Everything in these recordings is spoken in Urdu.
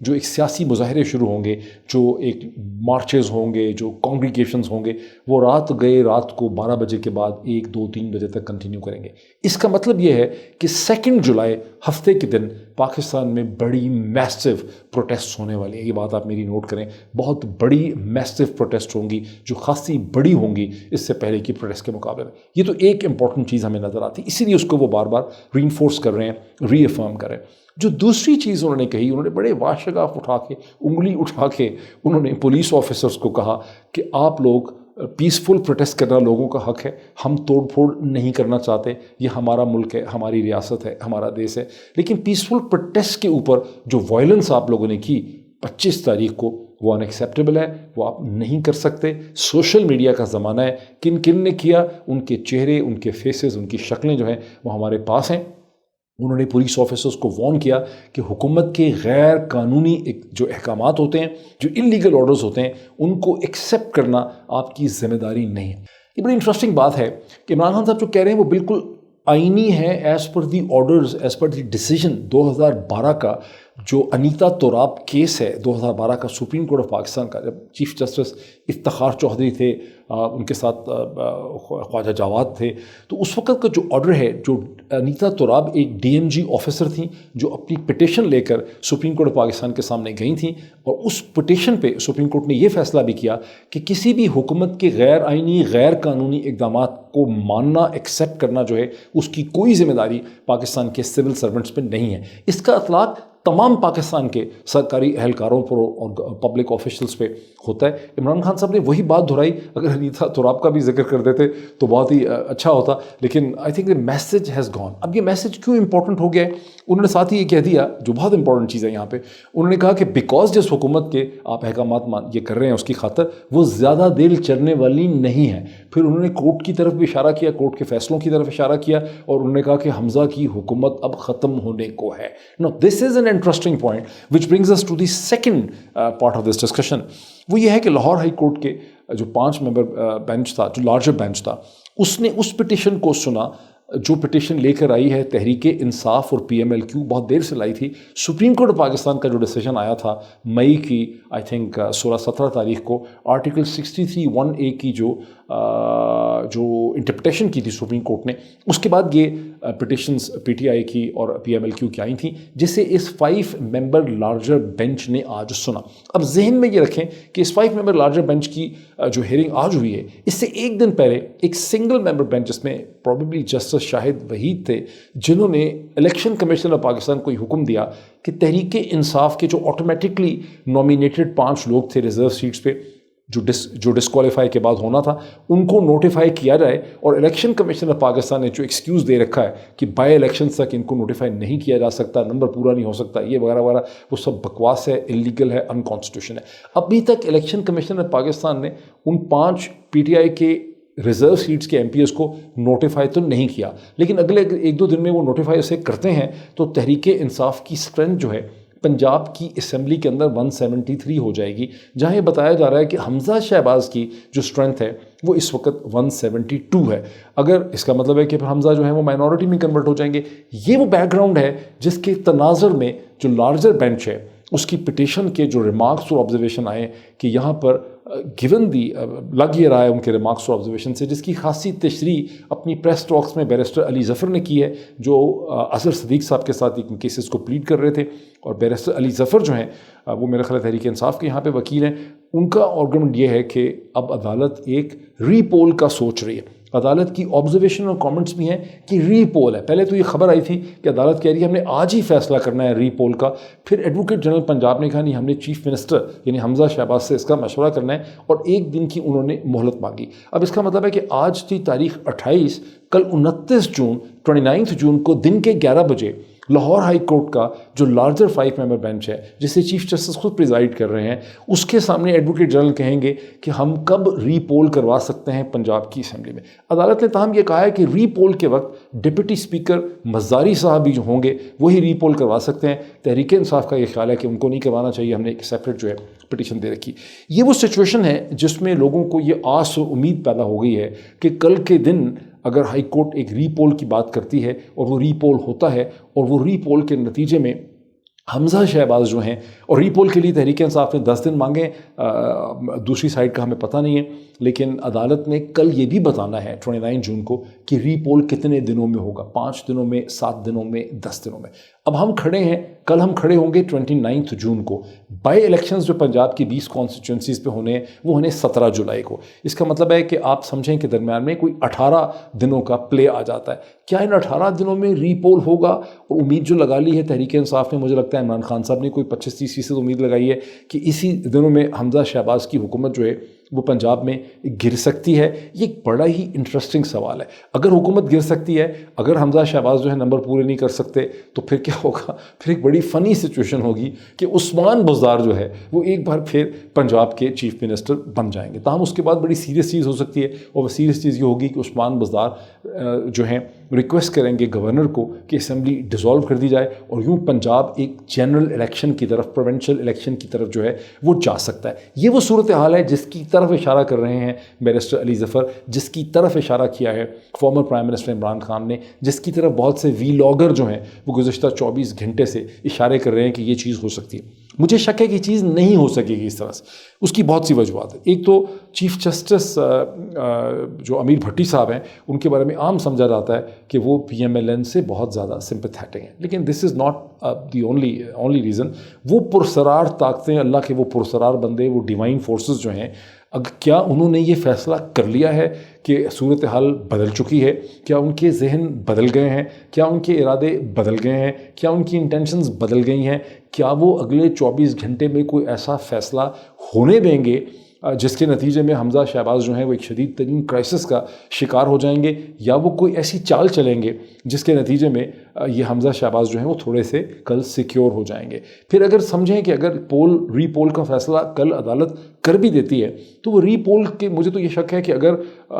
جو ایک سیاسی مظاہرے شروع ہوں گے، جو ایک مارچز ہوں گے، جو کانگریگیشنز ہوں گے، وہ رات کو 12 بجے کے بعد 1 2 3 بجے تک کنٹینیو کریں گے۔ اس کا مطلب یہ ہے کہ 2 جولائی ہفتے کے دن پاکستان میں بڑی میسو پروٹیسٹ ہونے والی ہیں۔ یہ بات آپ میری نوٹ کریں، بہت بڑی میسو پروٹیسٹ ہوں گی جو خاصی بڑی ہوں گی اس سے پہلے کی پروٹیسٹ کے مقابلے میں۔ یہ تو ایک امپورٹنٹ چیز ہمیں نظر آتی ہے، اسی لیے اس کو وہ بار بار ری انفورس کر رہے ہیں، ری افرم کر رہے ہیں۔ جو دوسری چیز انہوں نے کہی، انہوں نے بڑے واشگاف اٹھا کے، انگلی اٹھا کے انہوں نے پولیس آفیسرز کو کہا کہ آپ لوگ پیسفل پروٹیسٹ کرنا لوگوں کا حق ہے، ہم توڑ پھوڑ نہیں کرنا چاہتے، یہ ہمارا ملک ہے، ہماری ریاست ہے، ہمارا دیس ہے، لیکن پیسفل پروٹیسٹ کے اوپر جو وائلنس آپ لوگوں نے کی 25 تاریخ کو، وہ ان ایکسیپٹیبل ہے، وہ آپ نہیں کر سکتے۔ سوشل میڈیا کا زمانہ ہے، کن کن نے کیا، ان کے چہرے، ان کے فیسز، ان کی شکلیں جو ہیں وہ ہمارے پاس ہیں۔ انہوں نے پولیس آفیسرز کو وارن کیا کہ حکومت کے غیر قانونی جو احکامات ہوتے ہیں، جو انلیگل آرڈرز ہوتے ہیں، ان کو ایکسیپٹ کرنا آپ کی ذمہ داری نہیں ہے۔ یہ بڑی انٹرسٹنگ بات ہے کہ عمران خان صاحب جو کہہ رہے ہیں وہ بالکل آئینی ہے، as per the orders, as per the decision 2012 کا جو انیتا تراب کیس ہے، 2012 کا سپریم کورٹ آف پاکستان کا، جب چیف جسٹس افتخار چودھری تھے، ان کے ساتھ خواجہ جواد تھے، تو اس وقت کا جو آرڈر ہے، جو انیتا تراب ایک ڈی ایم جی آفیسر تھیں جو اپنی پٹیشن لے کر سپریم کورٹ آف پاکستان کے سامنے گئی تھیں، اور اس پٹیشن پہ سپریم کورٹ نے یہ فیصلہ بھی کیا کہ کسی بھی حکومت کے غیر آئینی، غیر قانونی اقدامات کو ماننا، ایکسیپٹ کرنا جو ہے، اس کی کوئی ذمہ داری پاکستان کے سول سرونٹس پہ نہیں ہے۔ اس کا اطلاق تمام پاکستان کے سرکاری اہلکاروں پر اور پبلک آفیشلز پہ ہوتا ہے۔ عمران خان صاحب نے وہی بات دہرائی، اگر انیتا تراب کا بھی ذکر کر دیتے تو بہت ہی اچھا ہوتا، لیکن I think the message has gone. اب یہ میسج کیوں امپورٹنٹ ہو گیا ہے؟ انہوں نے ساتھ ہی یہ کہہ دیا، جو بہت امپورٹنٹ چیز ہے یہاں پہ، انہوں نے کہا کہ بیکاز جس حکومت کے آپ احکامات یہ کر رہے ہیں اس کی خاطر وہ زیادہ دیر چلنے والی نہیں ہے۔ پھر انہوں نے کورٹ کی طرف بھی اشارہ کیا، کورٹ کے فیصلوں کی طرف اشارہ کیا، اور انہوں نے کہا کہ حمزہ کی حکومت اب ختم ہونے کو ہے۔ Now this is an interesting point which brings us to the second part of this discussion۔ وہ یہ ہے کہ لاہور ہائی کورٹ کے جو 5 ممبر بینچ تھا، جو لارجر بینچ تھا، اس نے اس پٹیشن کو سنا جو پٹیشن لے کر آئی ہے تحریک انصاف اور پی ایم ایل کیو، بہت دیر سے لائی تھی۔ سپریم کورٹ آف پاکستان کا جو ڈیسیجن آیا تھا مئی کی آئی تھنک 16-17 تاریخ کو، آرٹیکل 63(1)(a) کی جو انٹرپریٹیشن کی تھی سپریم کورٹ نے، اس کے بعد یہ پٹیشنز پی ٹی آئی کی اور پی ایم ایل کیو کی آئی تھیں، جسے اس 5 ممبر لارجر بینچ نے آج سنا۔ اب ذہن میں یہ رکھیں کہ اس 5 ممبر لارجر بینچ کی جو ہیئرنگ آج ہوئی ہے، اس سے ایک دن پہلے ایک سنگل ممبر بینچ، جس میں پروبیبلی جسٹس شاہد وحید تھے، جنہوں نے الیکشن کمیشن آف پاکستان کو یہ حکم دیا کہ تحریک انصاف کے جو آٹومیٹکلی نومینیٹڈ 5 لوگ تھے ریزرو سیٹس پہ، جو ڈسکوالیفائی کے بعد ہونا تھا، ان کو نوٹیفائی کیا جائے، اور الیکشن کمیشن آف پاکستان نے جو ایکسکیوز دے رکھا ہے کہ بائی الیکشن تک ان کو نوٹیفائی نہیں کیا جا سکتا، نمبر پورا نہیں ہو سکتا، یہ وغیرہ وغیرہ، وہ سب بکواس ہے، انلیگل ہے، ان کانسٹیٹیوشن ہے۔ ابھی تک الیکشن کمیشن آف پاکستان نے ان 5 پی ٹی آئی کے ریزرو سیٹس کے ایم پی ایس کو نوٹیفائی تو نہیں کیا، لیکن اگلے 1-2 دن میں وہ نوٹیفائی اسے کرتے ہیں تو تحریک انصاف کی اسٹرینتھ جو ہے پنجاب کی اسمبلی کے اندر 173 ہو جائے گی، جہاں یہ بتایا جا رہا ہے کہ حمزہ شہباز کی جو اسٹرینتھ ہے وہ اس وقت 172 ہے۔ اگر اس کا مطلب ہے کہ پھر حمزہ جو ہے وہ مائنورٹی میں کنورٹ ہو جائیں گے۔ یہ وہ بیک گراؤنڈ ہے جس کے تناظر میں جو لارجر بینچ ہے اس کی پٹیشن کے جو ریمارکس اور آبزرویشن آئے کہ یہاں پر گیون دی لگ یہ رہا ہے ان کے ریمارکس اور آبزرویشن سے، جس کی خاصی تشریح اپنی پریس ٹاکس میں بیرسٹر علی ظفر نے کی ہے، جو اظہر صدیق صاحب کے ساتھ ان کیسز کو پلیڈ کر رہے تھے، اور بیرسٹر علی ظفر جو ہیں وہ میرے خیال تحریک انصاف کے یہاں پہ وکیل ہیں۔ ان کا آرگومنٹ یہ ہے کہ اب عدالت ایک ری پول کا سوچ رہی ہے۔ عدالت کی آبزرویشن اور کامنٹس بھی ہیں کہ ری پول ہے۔ پہلے تو یہ خبر آئی تھی کہ عدالت کہہ رہی ہے ہم نے آج ہی فیصلہ کرنا ہے ری پول کا، پھر ایڈوکیٹ جنرل پنجاب نے کہا نہیں، ہم نے چیف منسٹر یعنی حمزہ شہباز سے اس کا مشورہ کرنا ہے، اور 1 دن کی انہوں نے مہلت مانگی۔ اب اس کا مطلب ہے کہ آج تھی تاریخ 28، کل 29 جون 29 جون کو دن کے 11 بجے لاہور ہائی کورٹ کا جو لارجر 5 ممبر بینچ ہے، جسے چیف جسٹس خود پریزائڈ کر رہے ہیں، اس کے سامنے ایڈوکیٹ جنرل کہیں گے کہ ہم کب ری پول کروا سکتے ہیں پنجاب کی اسمبلی میں۔ عدالت نے تاہم یہ کہا ہے کہ ری پول کے وقت ڈپٹی اسپیکر مزاری صاحب بھی جو ہوں گے وہی ری پول کروا سکتے ہیں۔ تحریک انصاف کا یہ خیال ہے کہ ان کو نہیں کروانا چاہیے، ہم نے ایک سیپریٹ جو ہے پٹیشن دے رکھی۔ یہ وہ سچویشن ہے جس میں لوگوں کو یہ آس و امید پیدا ہو گئی ہے کہ کل کے دن اگر ہائی کورٹ ایک ری پول کی بات کرتی ہے اور وہ ری پول ہوتا ہے، اور وہ ری پول کے نتیجے میں حمزہ شہباز جو ہیں، اور ری پول کے لیے تحریک انصاف نے 10 دن مانگے، دوسری سائڈ کا ہمیں پتہ نہیں ہے، لیکن عدالت نے کل یہ بھی بتانا ہے 29 جون کو کہ ری پول کتنے دنوں میں ہوگا، 5 دنوں میں، 7 دنوں میں، 10 دنوں میں۔ اب ہم کھڑے ہیں، کل ہم کھڑے ہوں گے 29 جون کو۔ بائی الیکشنز جو پنجاب کی 20 کانسٹیچوئنسیز پہ ہونے ہیں وہ ہونے 17 جولائی کو۔ اس کا مطلب ہے کہ آپ سمجھیں کہ درمیان میں کوئی 18 دنوں کا پلے آ جاتا ہے۔ کیا ان 18 دنوں میں ری پول ہوگا؟ اور امید جو لگا لی ہے تحریک انصاف نے، مجھے لگتا ہے عمران خان صاحب نے کوئی 25-30% امید لگائی ہے کہ اسی دنوں میں حمزہ شہباز کی حکومت جو ہے وہ پنجاب میں گر سکتی ہے۔ یہ ایک بڑا ہی انٹرسٹنگ سوال ہے۔ اگر حکومت گر سکتی ہے، اگر حمزہ شہباز جو ہے نمبر پورے نہیں کر سکتے، تو پھر کیا ہوگا؟ پھر ایک بڑی فنی سچویشن ہوگی کہ عثمان بزدار جو ہے وہ ایک بار پھر پنجاب کے چیف منسٹر بن جائیں گے۔ تاہم اس کے بعد بڑی سیریس چیز ہو سکتی ہے، اور وہ سیریس چیز یہ ہوگی کہ عثمان بزدار جو ہیں ریکویسٹ کریں گے گورنر کو کہ اسمبلی ڈیزالو کر دی جائے، اور یوں پنجاب ایک جنرل الیکشن کی طرف، پروونشل الیکشن کی طرف جو ہے وہ جا سکتا ہے۔ یہ وہ صورتحال ہے جس کی طرف اشارہ کر رہے ہیں بیرسٹر علی ظفر، جس کی طرف اشارہ کیا ہے former prime minister Imran Khan نے، جس کی طرف بہت سے ویلاگر جو ہیں وہ گزشتہ 24 گھنٹے سے اشارے کر رہے ہیں کہ یہ چیز ہو سکتی ہے۔ مجھے شک ہے کہ چیز نہیں ہو سکے گی اس طرح سے۔ اس کی بہت سی وجوہات ہیں۔ ایک تو چیف جسٹس جو امیر بھٹی صاحب ہیں، ان کے بارے میں عام سمجھا جاتا ہے کہ وہ پی ایم ایل این سے بہت زیادہ سمپیتھیٹک ہیں، لیکن this is not the only reason. وہ پرسرار طاقتیں، اللہ کے وہ پرسرار بندے، وہ ڈیوائن فورسز جو ہیں، کیا انہوں نے یہ فیصلہ کر لیا ہے کہ صورتحال بدل چکی ہے؟ کیا ان کے ذہن بدل گئے ہیں؟ کیا ان کے ارادے بدل گئے ہیں؟ کیا ان کی انٹینشنز بدل گئی ہیں؟ کیا وہ اگلے 24 گھنٹے میں کوئی ایسا فیصلہ ہونے دیں گے جس کے نتیجے میں حمزہ شہباز جو ہیں وہ ایک شدید ترین کرائسس کا شکار ہو جائیں گے، یا وہ کوئی ایسی چال چلیں گے جس کے نتیجے میں یہ حمزہ شہباز جو ہیں وہ تھوڑے سے کل سیکیور ہو جائیں گے؟ پھر اگر سمجھیں کہ اگر ری پول کا فیصلہ کل عدالت کر بھی دیتی ہے، تو وہ ری پول کے، مجھے تو یہ شک ہے کہ اگر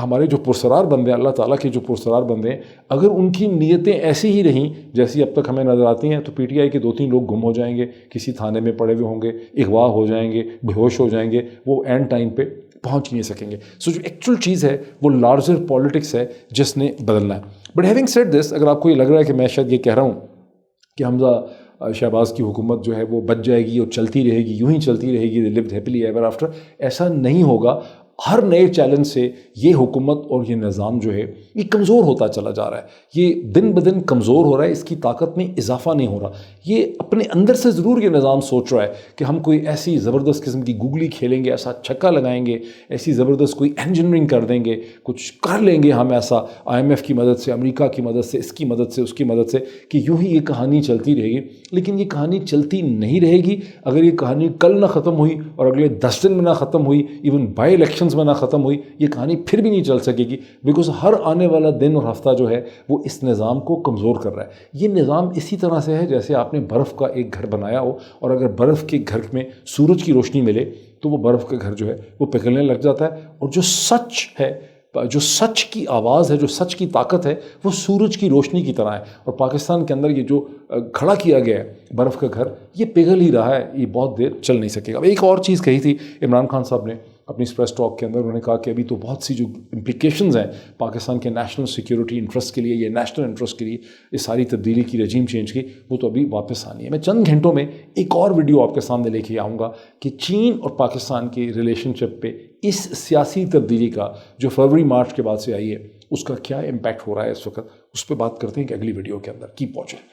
ہمارے جو پرسرار بندے ہیں، اللہ تعالیٰ کے جو پرسرار بندے ہیں، اگر ان کی نیتیں ایسی ہی رہیں جیسی اب تک ہمیں نظر آتی ہیں، تو پی ٹی آئی کے 2-3 لوگ گم ہو جائیں گے، کسی تھانے میں پڑے ہوئے ہوں گے، اغوا ہو جائیں گے، بے ہوش ہو جائیں گے، وہ اینڈ ٹائم پہ پہنچ نہیں سکیں گے۔ سو جو ایکچوئل چیز ہے وہ لارجر پالیٹکس ہے جس نے بدلنا ہے۔ بٹ ہیونگ سیڈ دس، اگر آپ کو یہ لگ رہا ہے کہ میں شاید یہ کہہ رہا ہوں کہ حمزہ شہباز کی حکومت جو ہے وہ بچ جائے گی اور چلتی رہے گی، یوں ہی چلتی رہے گی، they lived happily ever after، ایسا نہیں ہوگا۔ ہر نئے چیلنج سے یہ حکومت اور یہ نظام جو ہے یہ کمزور ہوتا چلا جا رہا ہے، یہ دن بدن کمزور ہو رہا ہے، اس کی طاقت میں اضافہ نہیں ہو رہا۔ یہ اپنے اندر سے ضرور یہ نظام سوچ رہا ہے کہ ہم کوئی ایسی زبردست قسم کی گوگلی کھیلیں گے، ایسا چھکا لگائیں گے، ایسی زبردست کوئی انجینئرنگ کر دیں گے، کچھ کر لیں گے ہم ایسا IMF کی مدد سے، امریکہ کی مدد سے، اس کی مدد سے، اس کی مدد سے، کہ یوں ہی یہ کہانی چلتی رہے گی۔ لیکن یہ کہانی چلتی نہیں رہے گی اگر یہ کہانی کل نہ ختم ہوئی اور اگلے 10 دن میں نہ ختم ہوئی، ایون بائی الیکشنز میں نہ ختم ہوئی، یہ کہانی پھر بھی نہیں چل سکے گی، بیکاز ہر آنے والا دن اور ہفتہ جو ہے وہ اس نظام کو کمزور کر رہا ہے۔ یہ نظام اسی طرح سے ہے جیسے آپ نے برف کا ایک گھر بنایا ہو، اور اگر برف کے گھر میں سورج کی روشنی ملے تو وہ برف کا گھر جو ہے وہ پگھلنے لگ جاتا ہے، اور جو سچ ہے، جو سچ کی آواز ہے، جو سچ کی طاقت ہے، وہ سورج کی روشنی کی طرح ہے۔ اور پاکستان کے اندر یہ جو کھڑا کیا گیا ہے برف کا گھر، یہ پگھل ہی رہا ہے، یہ بہت دیر چل نہیں سکے گا۔ ایک اور چیز کہی تھی عمران خان صاحب نے اپنی اسپریس ٹاک کے اندر، انہوں نے کہا کہ ابھی تو بہت سی جو امپلیکیشنز ہیں پاکستان کے نیشنل سیکیورٹی انٹرسٹ کے لیے، یہ نیشنل انٹرسٹ کے لیے اس ساری تبدیلی کی، رجیم چینج کی، وہ تو ابھی واپس آنی ہے۔ میں چند گھنٹوں میں ایک اور ویڈیو آپ کے سامنے لے کے آؤں گا کہ چین اور پاکستان کی ریلیشن شپ پہ اس سیاسی تبدیلی کا جو فروری مارچ کے بعد سے آئی ہے، اس کا کیا امپیکٹ ہو رہا ہے اس وقت، اس پہ بات کرتے ہیں کہ اگلی ویڈیو کے اندر۔ Keep watching.